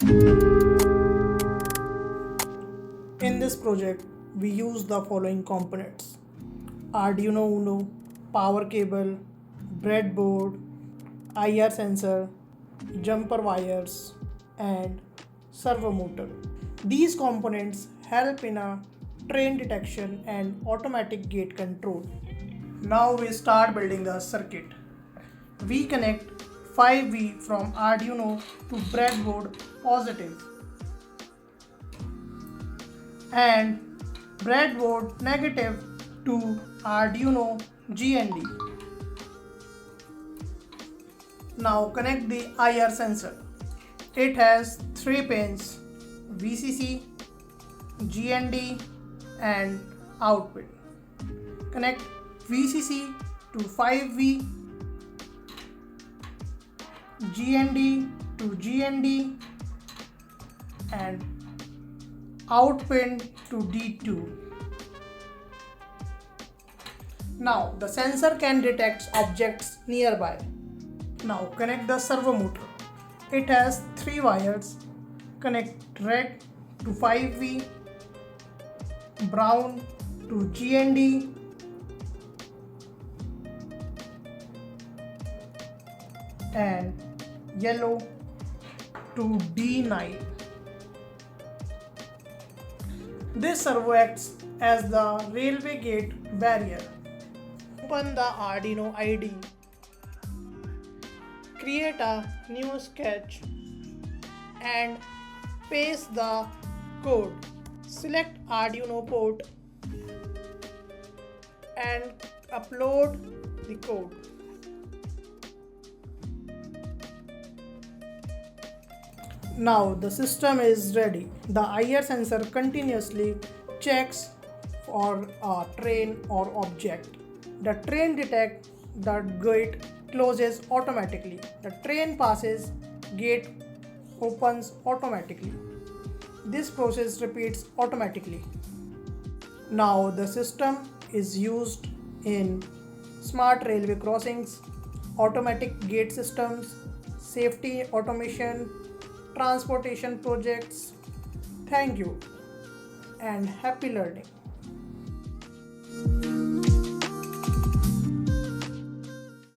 In this project, we use the following components: Arduino Uno, power cable, breadboard, IR sensor, jumper wires, and servo motor. These components help in a train detection and automatic gate control. Now we start building the circuit. We connect 5V from Arduino to breadboard positive and breadboard negative to Arduino GND. Now connect the IR sensor. It has 3 pins: VCC, GND and out pin. Connect VCC to 5V, GND to GND and out pin to D2. Now the sensor can detect objects nearby. Now connect the servo motor. It has 3 wires. Connect red to 5V, brown to GND and yellow to D9. This servo acts as the railway gate barrier. Open the Arduino IDE. Create a new sketch and paste the code. Select Arduino port and upload the code. Now the system is ready. The IR sensor continuously checks for a train or object. The train detects the gate closes automatically. The train passes, gate opens automatically. This process repeats automatically. Now the system is used in smart railway crossings, automatic gate systems, safety automation, transportation projects. Thank you and happy learning.